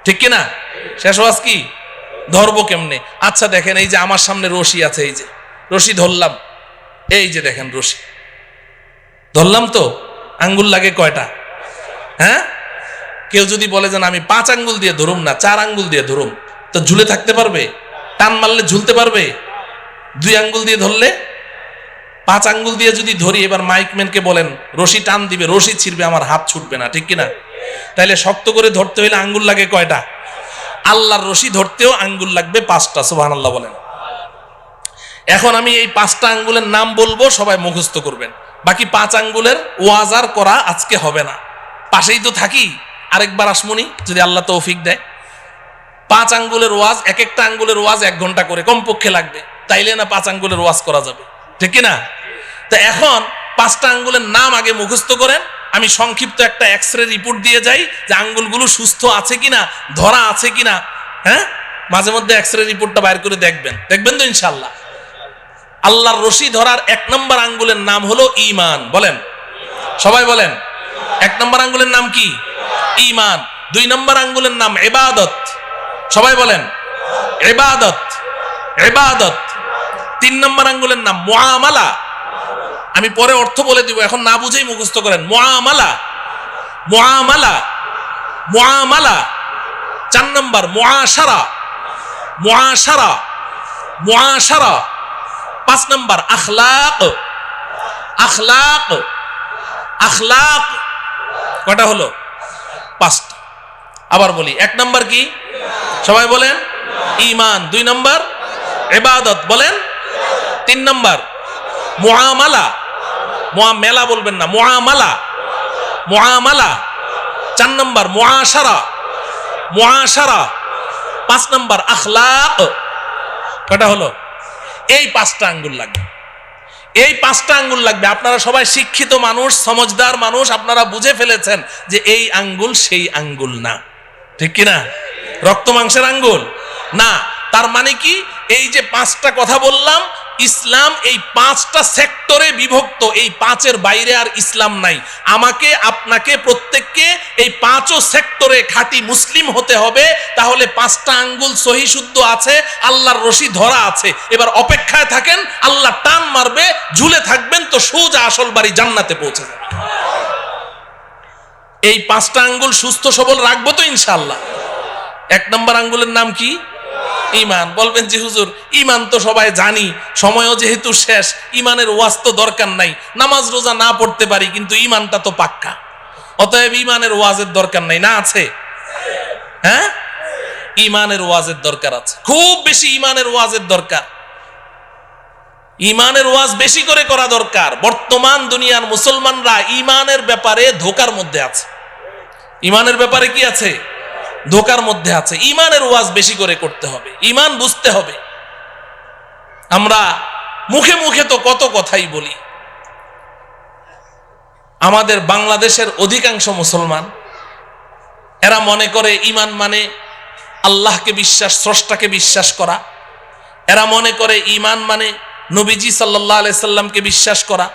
ঠিক কিনা? শেষ ওয়াজ কি, ধরবো কেমনে? আচ্ছা দেখেন, এই যে আমার সামনে রশি আছে, এই যে রশি ধরলাম, এই যে দেখেন রশি ধরলাম, তো আঙ্গুল লাগে কয়টা? হ্যাঁ, কেউ যদি বলে যে আমি 5 আঙ্গুল দিয়ে ধরুম না, 4 আঙ্গুল দিয়ে ধরুম, তো ঝুলে থাকতে পারবে? টান মারলে ঝুলতে পারবে? 2 আঙ্গুল দিয়ে ধরলে? 5 আঙ্গুল দিয়ে যদি ধরি, এবার মাইকম্যানকে বলেন রশি টান দিবে, রশি ছিড়বে, আমার হাত ছুটবে না, ঠিক কিনা? তাইলে শক্ত করে ধরতে হইলে আঙ্গুল লাগে কয়টা? আল্লাহর রশি ধরতেও আঙ্গুল লাগবে 5টা। সুবহানাল্লাহ বলেন। এখন আমি এই 5টা আঙ্গুলের নাম বলবো, সবাই মুখস্থ করবেন। বাকি 5 আঙ্গুলের ওয়াজ আর করা আজকে হবে না, পাশেই তো থাকি, আরেকবার আসমুনি যদি আল্লাহ তৌফিক দেয়। 5 আঙ্গুলের ওয়াজ, এক একটা আঙ্গুলের ওয়াজ 1 ঘন্টা করে কমপক্ষে লাগবে, তাইলে না 5 আঙ্গুলের ওয়াজ করা যাবে, ঠিক কিনা? তো এখন 5টা আঙ্গুলের নাম আগে মুখস্থ করেন, আমি সংক্ষিপ্ত একটা এক্সরে রিপোর্ট দিয়ে যাই যে আঙ্গুলগুলো সুস্থ আছে কিনা, ধরা আছে কিনা। হ্যাঁ, মাঝে মধ্যে এক্সরে রিপোর্টটা বাইর করে দেখবেন, দেখবেন তো ইনশাআল্লাহ। আল্লাহর রশি ধরার 1 নম্বর আঙ্গুলের নাম হলো ঈমান। বলেন, সবাই বলেন। 1 নম্বর আঙ্গুলের নাম কি? ঈমান। 2 নম্বর আঙ্গুলের নাম ইবাদত। সবাই বলেন, ইবাদত, ইবাদত। 3 নম্বর আঙ্গুলের নাম মুআমালা। আমি পরে অর্থ বলে দিব, এখন না বুঝেই মুখস্থ করেন। মুআমালা, মুআমালা, মুআমালা। 4 নম্বর মুআশারা, মুআশারা, মুআশারা। 5 নম্বর আখলাক, আখলাক, আখলাক। কয়টা হলো? 5টা। আবার বলি, 1 নম্বর কি? সবাই বলেন, ঈমান। 2 নম্বর ইবাদত, বলেন। 3 নম্বর মুআমালা, মুআমালা বলবেন না, মুআমালা, মুআমালা। 4 নম্বর মুআশারা, মুআশারা। 5 নম্বর আখলাক। কয়টা হলো? এই 5টা আঙ্গুল লাগবে, এই 5টা আঙ্গুল লাগবে। আপনারা সবাই শিক্ষিত মানুষ, সমজদার মানুষ, আপনারা বুঝে ফেলেছেন যে এই আঙ্গুল সেই আঙ্গুল না, ঠিক কিনা? রক্ত মাংসের আঙ্গুল না। তার মানে কি? এই যে 5টা কথা বললাম, ইসলাম এই 5টা সেক্টরে বিভক্ত, এই 5-এর বাইরে আর ইসলাম নাই। আমাকে, আপনাকে, প্রত্যেককে এই 5ও সেক্টরে খাঁটি মুসলিম হতে হবে। তাহলে 5টা আঙ্গুল সহি শুদ্ধ আছে, আল্লাহর রশি ধরা আছে। এবার অপেক্ষায় থাকেন, আল্লাহ টান মারবে, ঝুলে থাকবেন, তো সোজা আসল বাড়ি জান্নাতে পৌঁছে যাবে। এই 5টা আঙ্গুল সুস্থ সবল রাখবো তো ইনশাআল্লাহ। 1 নম্বর আঙ্গুলের নাম কি? ঈমান। বলবেন যে হুজুর, ঈমান তো সবাই জানি, সময়ও যেহেতু শেষ, ঈমানের ওয়াজ তো দরকার নাই, নামাজ রোজা না পড়তে পারি, কিন্তু ঈমানটা তো পাক্কা, অতএব ঈমানের ওয়াজের দরকার নাই। না আছে? হ্যাঁ, ঈমানের ওয়াজের দরকার আছে, খুব বেশি ঈমানের ওয়াজের দরকার। ঈমানের ওয়াজ বেশি করে করা দরকার। বর্তমান দুনিয়ার মুসলমানরা ঈমানের ব্যাপারে ধোকার মধ্যে আছে। ঈমানের ব্যাপারে কি আছে? ধোকার মধ্যে আছে। ঈমানের ওয়াজ বেশি করে করতে হবে, ঈমান বুঝতে হবে। আমরা মুখে মুখে তো কত কথাই বলি। আমাদের বাংলাদেশের অধিকাংশ মুসলমান, এরা মনে করে ঈমান মানে আল্লাহকে বিশ্বাস, স্রষ্টাকে বিশ্বাস করা। এরা মনে করে ঈমান মানে নবীজি সাল্লাল্লাহু আলাইহি সাল্লামকে বিশ্বাস করা।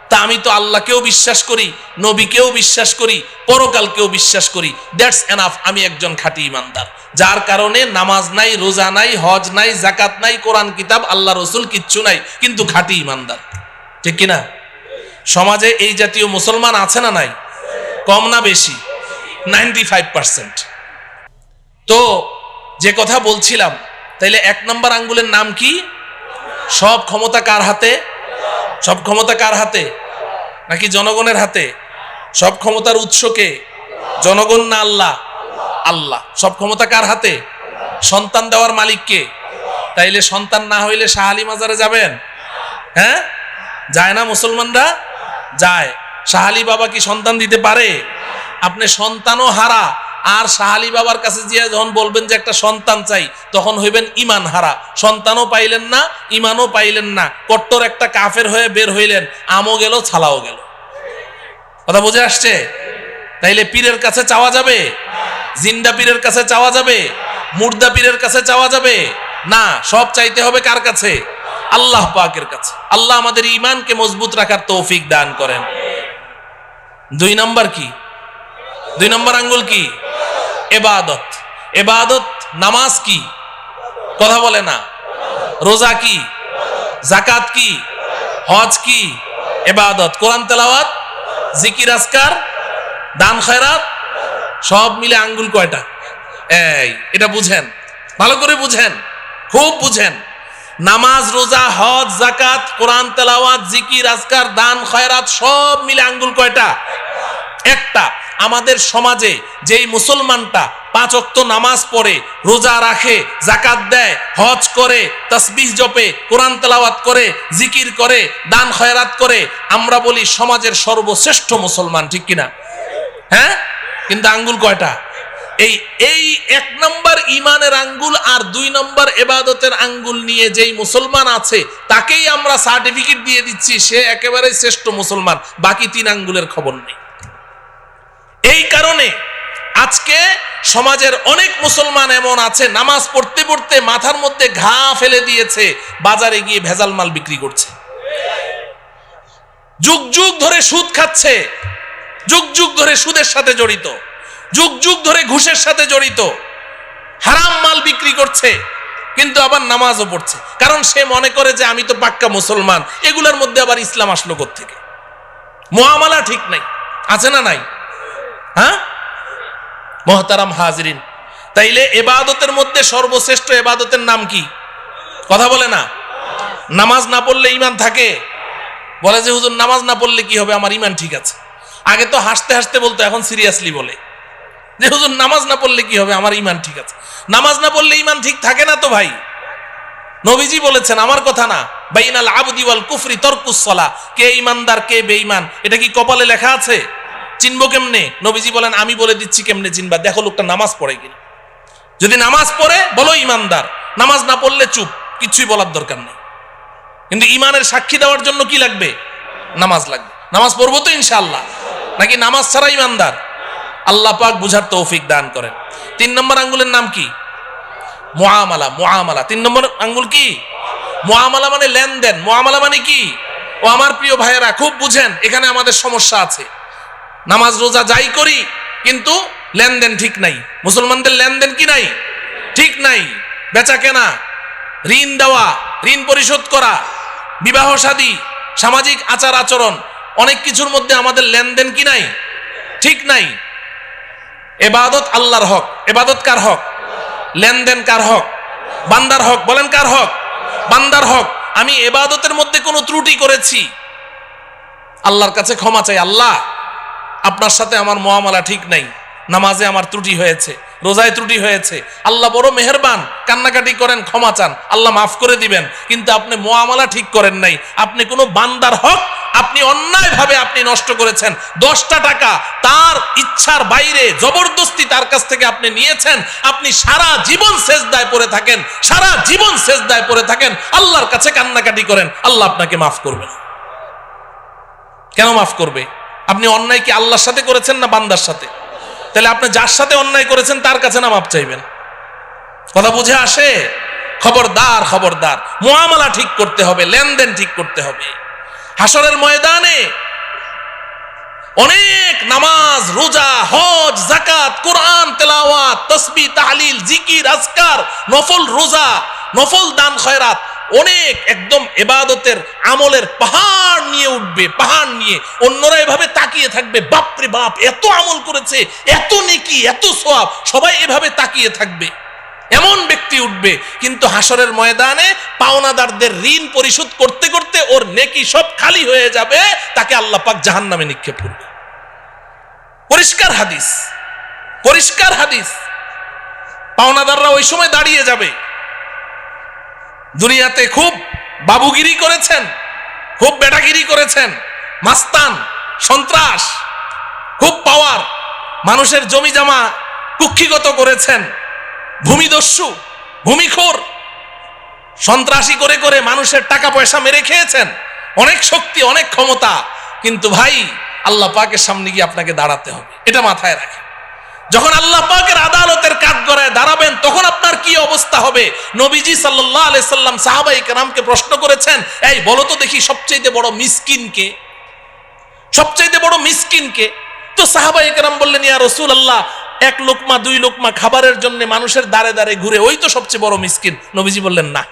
তা আমি তো আল্লাহকেও বিশ্বাস করি, নবীকেও বিশ্বাস করি, পরকালকেও বিশ্বাস করি, দ্যাটস এনাফ, আমি একজন খাঁটি ঈমানদার। যার কারণে নামাজ নাই, রোজা নাই, হজ নাই, যাকাত নাই, কোরআন কিতাব, আল্লাহ রসুল কিচ্ছু নাই, কিন্তু খাঁটি ঈমানদার, ঠিক কিনা? সমাজে এই জাতীয় মুসলমান আছে না নাই? কম না বেশি? 95%। তো যে কথা বলছিলাম, তাইলে 1 নম্বর আঙ্গুলের নাম কি? সব ক্ষমতা কার হাতে? সব ক্ষমতা কার হাতে? নাকি জনগণের হাতে? সব ক্ষমতার উৎস কে? জনগণ না আল্লাহ? আল্লাহ। সব ক্ষমতা কার হাতে? সন্তান দেওয়ার মালিক কে? তাইলে সন্তান না হইলে শাহ আলী মাজারে যাবেন? হ্যাঁ, যায় না মুসলমানরা? যায়। শাহ আলী বাবা কি সন্তান দিতে পারে? আপনি সন্তানও হারা, আর শাহ আলী বাবার কাছে গিয়ে যখন বলবেন যে একটা সন্তান চাই, তখন হইবেন ঈমান হারা। সন্তানও পাইলেন না, ঈমানও পাইলেন না, কট্টর একটা কাফের হয়ে বের হইলেন, আমও গেল, ছালাও গেল। কথা বুঝে আসছে? তাইলে পীরের কাছে চাওয়া যাবে? জিন্দা পীরের কাছে চাওয়া যাবে? মুর্দা পীরের কাছে চাওয়া যাবে না। সব চাইতে হবে কার কাছে? আল্লাহ পাকের কাছে। আল্লাহ আমাদের ঈমানকে মজবুত রাখার তৌফিক দান করেন। 2 নাম্বার কি? 2 নম্বর আঙ্গুল কি? ইবাদত। ইবাদত নামাজ কি? কথা বলে না। রোজা কি? যাকাত কি? হজ কি? ইবাদত। কোরআন তেলাওয়াত, জিকির আজকার, দান খয়রাত সব মিলে আঙ্গুল কয়টা? এই এটা বুঝেন, ভালো করে বুঝেন, খুব বুঝেন। নামাজ, রোজা, হজ, যাকাত, কোরআন তেলাওয়াত, জিকির আজকার, দান খয়রাত সব মিলে আঙ্গুল কয়টা? একটা। আমাদের সমাজে যেই মুসলমানটা 5 ওয়াক্ত নামাজ পড়ে, রোজা রাখে, যাকাত দেয়, হজ করে, তাসবিহ জপে, কোরআন তেলাওয়াত করে, জিকির করে, দান খয়রাত করে, আমরা বলি সমাজের সর্বশ্রেষ্ঠ মুসলমান, ঠিক কিনা? হ্যাঁ, কিন্তু আঙ্গুল কয়টা? এই 1 নম্বর ইমানের আঙ্গুল আর 2 নম্বর ইবাদতের আঙ্গুল নিয়ে যেই মুসলমান আছে তাকেই আমরা সার্টিফিকেট দিয়ে দিচ্ছি সে একেবারে শ্রেষ্ঠ মুসলমান, বাকি 3 আঙ্গুলের খবর নেই। এই কারণে আজকে সমাজের অনেক মুসলমান এমন আছে নামাজ পড়তে পড়তে মাথার মধ্যে ঘা ফেলে দিয়েছে, বাজারে গিয়ে ভেজাল মাল বিক্রি করছে, যুগ যুগ ধরে সুদ খাচ্ছে, যুগ যুগ ধরে সুদের সাথে জড়িত, যুগ যুগ ধরে ঘুষের সাথে জড়িত, হারাম মাল বিক্রি করছে, কিন্তু আবার নামাজও পড়ছে। কারণ সে মনে করে যে আমি তো পাক্কা মুসলমান, এগুলোর মধ্যে আবার ইসলাম আসলো কোত্থেকে? মুআমালা ঠিক নাই, আছে না নাই? হ্যাঁ মুহতারাম হাজিরিন, তাইলে ইবাদতের মধ্যে সর্বশ্রেষ্ঠ ইবাদতের নাম কি? কথা বলে না। নামাজ না পড়লে ঈমান থাকে? বলে যে হুজুর নামাজ না পড়লে কি হবে, আমার ঈমান ঠিক আছে। আগে তো হাসতে হাসতে বলতো, এখন সিরিয়াসলি বলে যে হুজুর নামাজ না পড়লে কি হবে, আমার ঈমান ঠিক আছে। নামাজ না পড়লে ঈমান ঠিক থাকে না তো ভাই। নবীজি বলেছেন, আমার কথা না, বাইনাল আবদি ওয়াল কুফরি তারকুস সালাহ, কে ঈমানদার কে বেঈমান এটা কি কপালে লেখা আছে? চিনবো কেমনে? নবীজি বলেন, আমি বলে দিচ্ছি কেমনে চিনবা, দেখো লোকটা নামাজ পড়ে কিনা। যদি নামাজ পড়ে বলো ঈমানদার, নামাজ না পড়লে চুপ, কিছুই বলার দরকার নেই। কিন্তু ঈমানের সাক্ষী দেওয়ার জন্য কি লাগবে? নামাজ লাগবে। নামাজ পড়বো তো ইনশাআল্লাহ, নাকি নামাজ ছাড়া ঈমানদার? আল্লাহ পাক বুঝার তৌফিক দান করেন। 3 নম্বর আঙ্গুলের নাম কি? মুআমালা। মুআমালা 3 নম্বর আঙ্গুল কি? মুআমালা মানে লেনদেন। মুআমালা মানে কি? ও আমার প্রিয় ভাইয়েরা খুব বুঝেন, এখানে আমাদের সমস্যা আছে। নামাজ রোজা যাই করি কিন্তু লেনদেন ঠিক নাই। মুসলমানদের লেনদেন কি নাই? ঠিক নাই। বেচা কেনা, ঋণ দেওয়া, ঋণ পরিশোধ করা, বিবাহ শাদী, সামাজিক আচার আচরণ, অনেক কিছুর মধ্যে আমাদের লেনদেন কি নাই? ঠিক নাই। ইবাদত আল্লাহর হক। ইবাদত কার হক? লেনদেন কার হক? বান্দার হক। বলেন কার হক? বান্দার হক। আমি ইবাদতের মধ্যে কোনো ত্রুটি করেছি, আল্লাহর কাছে ক্ষমা চাই। আল্লাহ, আপনার সাথে আমার মুআমালা ঠিক নাই, নামাজে আমার ত্রুটি হয়েছে, রোজায় ত্রুটি হয়েছে। আল্লাহ বড় মেহেরবান, কান্নাকাটি করেন, ক্ষমা চান, আল্লাহ মাফ করে দিবেন। কিন্তু আপনি মুআমালা ঠিক করেন নাই। আপনি কোনো বান্দার হক আপনি অন্যায়ভাবে আপনি নষ্ট করেছেন। 10টা টাকা তার ইচ্ছার বাইরে জবরদস্তি তার কাছ থেকে আপনি নিয়েছেন। আপনি সারা জীবন সেজদায় পড়ে থাকেন, সারা জীবন সেজদায় পড়ে থাকেন, আল্লাহর কাছে কান্নাকাটি করেন, আল্লাহ আপনাকে মাফ করবে না। কেন মাফ করবে? আপনি অন্যায় কি আল্লাহর সাথে করেছেন না বান্দার সাথে? তাহলে আপনি যার সাথে অন্যায় করেছেন তার কাছে না মাপ চাইবেন? কথা বুঝে আসে? খবরদার, খবরদার, মুআমালা ঠিক করতে হবে, লেনদেন ঠিক করতে হবে। হাসরের ময়দানে অনেক নামাজ, রোজা, হজ, যাকাত, কোরআন তেলাওয়াত, তাসবিহ, তাহলিল, জিকির, আজকার, নফল রোজা, নফল দান খয়রাত, অনেক একদম ইবাদতের আমলের পাহাড় নিয়ে উঠবে, পাহাড় নিয়ে। অন্যরা এভাবে তাকিয়ে থাকবে, বাপরে বাপ, এত আমল করেছে, এত নেকি, এত সওয়াব, সবাই এভাবে তাকিয়ে থাকবে। এমন ব্যক্তি উঠবে, কিন্তু হাসরের ময়দানে পাওনাদারদের ঋণ পরিশোধ করতে করতে ওর নেকি সব খালি হয়ে যাবে, তাকে আল্লাহ পাক জাহান্নামে নিক্ষেপ করবে। পরিষ্কার হাদিস, পরিষ্কার হাদিস। পাওনাদাররা ওই সময় দাঁড়িয়ে যাবে। দুনিয়াতে খুব বাবুগিরি করেছেন, খুব বেটাগিরি করেছেন, মাস্তান, সন্ত্রাস, খুব পাওয়ার, মানুষের জমি জমা কুক্ষিগত করেছেন, ভূমিদস্যু, ভূমিখোর, সন্ত্রাসী করে করে মানুষের টাকা পয়সা মেরে খেয়েছেন, অনেক শক্তি, অনেক ক্ষমতা। কিন্তু ভাই, আল্লাহ পাকের সামনে গিয়ে আপনাকে দাঁড়াতে হবে, এটা মাথায় রাখেন। যখন আল্লাহ পাকের আদালতের কাঠগড়ায় দাঁড়াবেন তখন আপনার কি অবস্থা হবে? নবীজি সাল্লাল্লাহু আলাইহি সাল্লাম সাহাবায়ে কেরামকে প্রশ্ন করেছেন, এই বলো তো দেখি সবচেয়ে বড় মিসকিন কে? সবচেয়ে বড় মিসকিন কে? তো সাহাবায়ে কেরাম বললেন, ইয়া রাসূলুল্লাহ, এক লোকমা দুই লোকমা খাবারের জন্য মানুষের দাঁড়ে দাঁড়ে ঘুরে, ওই তো সবচেয়ে বড় মিসকিন। নবীজি বললেন না,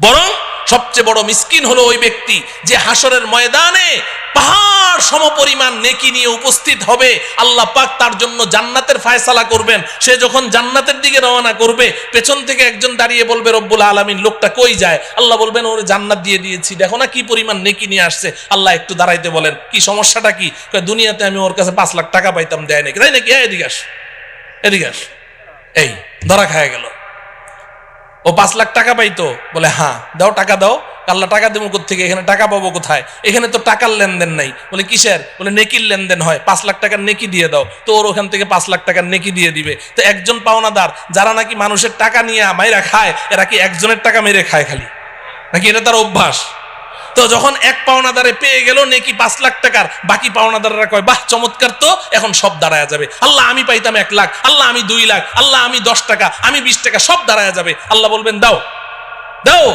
বরং সবচেয়ে বড় মিসকিন হলো ওই ব্যক্তি যে হাসরের ময়দানে পাহাড় সমপরিমাণ নেকি নিয়ে উপস্থিত হবে। আল্লাহ পাক তার জন্য জান্নাতের ফায়সালা করবেন। সে যখন জান্নাতের দিকে রওনা করবে, পেছন থেকে একজন দাঁড়িয়ে বলবে, রব্বুল আলামিন, লোকটা কই যায়? আল্লাহ বলবেন, ওর জান্নাত দিয়ে দিয়েছি, দেখো না কি পরিমাণ নেকি নিয়ে আসছে। আল্লাহ একটু দাঁড়াইতে বলেন, কি সমস্যাটা কি? দুনিয়াতে আমি ওর কাছে 5 লাখ টাকা পাইতাম, দেয় নাকি? তাই নাকি? এদিকে আস, এদিকে আস। এই ধরা খায় গেল। ও 5 লাখ টাকা পাইতো? বলে হ্যাঁ। দাও, টাকা দাও। আল্লাহ টাকা দেবো কোত্থেকে? এখানে টাকা পাবো কোথায়? এখানে তো টাকার লেনদেন নাই। বলে কিসের? বলে নেকির লেনদেন হয়, 5 লাখ টাকার নেকি দিয়ে দাও। তো ওর ওখান থেকে 5 লাখ টাকার নেকি দিয়ে দিবে। তো একজন পাওনাদার যারা নাকি মানুষের টাকা নিয়ে মাইরা খায়, এরা কি একজনের টাকা মেরে খায় খালি, নাকি এটা তার অভ্যাস? তো যখন এক পাওনাদারে পেয়ে গেল নেকি 5 লাখ টাকার, বাকি পাওনাদাররা কয়, বাহ চমৎকার, তো এখন সব দাঁড়ায় যাবে। আল্লাহ আমি পাইতাম 1 লাখ, আল্লাহ আমি 2 লাখ, আল্লাহ আমি 10 টাকা, আমি 20 টাকা, সব দাঁড়ায় যাবে। আল্লাহ বলবেন, দাও দাও।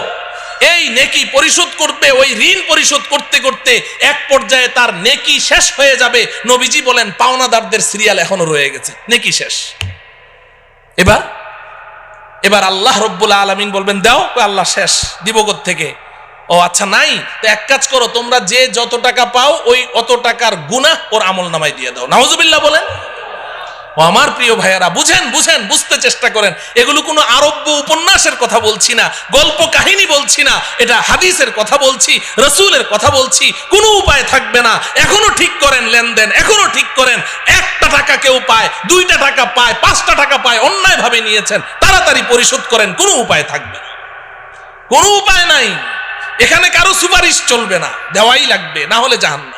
এই নেকি পরিশোধ করবে, ওই ঋণ পরিশোধ করতে করতে এক পর্যায়ে তার নেকি শেষ হয়ে যাবে। নবীজি বলেন, পাওনাদারদের সিরিয়াল এখনো রয়ে গেছে, নেকি শেষ। এবার আল্লাহ রব্বুল আলামিন বলবেন, দাও। আল্লাহ শেষ, দিব কোত্থেকে? ও আচ্ছা নাই, তো এক কাজ করো, তোমরা যে যত টাকা পাও ওই অত টাকার গুনাহ ওর আমল নামায় দিয়ে দাও। নাউজুবিল্লাহ বলেন। ও আমার প্রিয় ভাইয়েরা, বুঝেন, বুঝতে চেষ্টা করেন। এগুলো কোনো আরব্য উপন্যাসের কথা বলছি না, গল্প কাহিনী বলছি না, এটা হাদিসের কথা বলছি, রাসূলের কথা বলছি। কোনো উপায় থাকবে না, এখনো ঠিক করেন লেনদেন, এখনো ঠিক করেন। 1টা টাকা কেউ পায়, 2টা টাকা পায়, 5টা টাকা পায়, অন্যায় ভাবে নিয়েছেন, তাড়াতাড়ি পরিশোধ করেন। কোনো উপায় থাকবে না, কোনো উপায় নাই। এখানে কারো সুপারিশ চলবে না, দেওয়াই লাগবে, না হলে জাহান্নাম।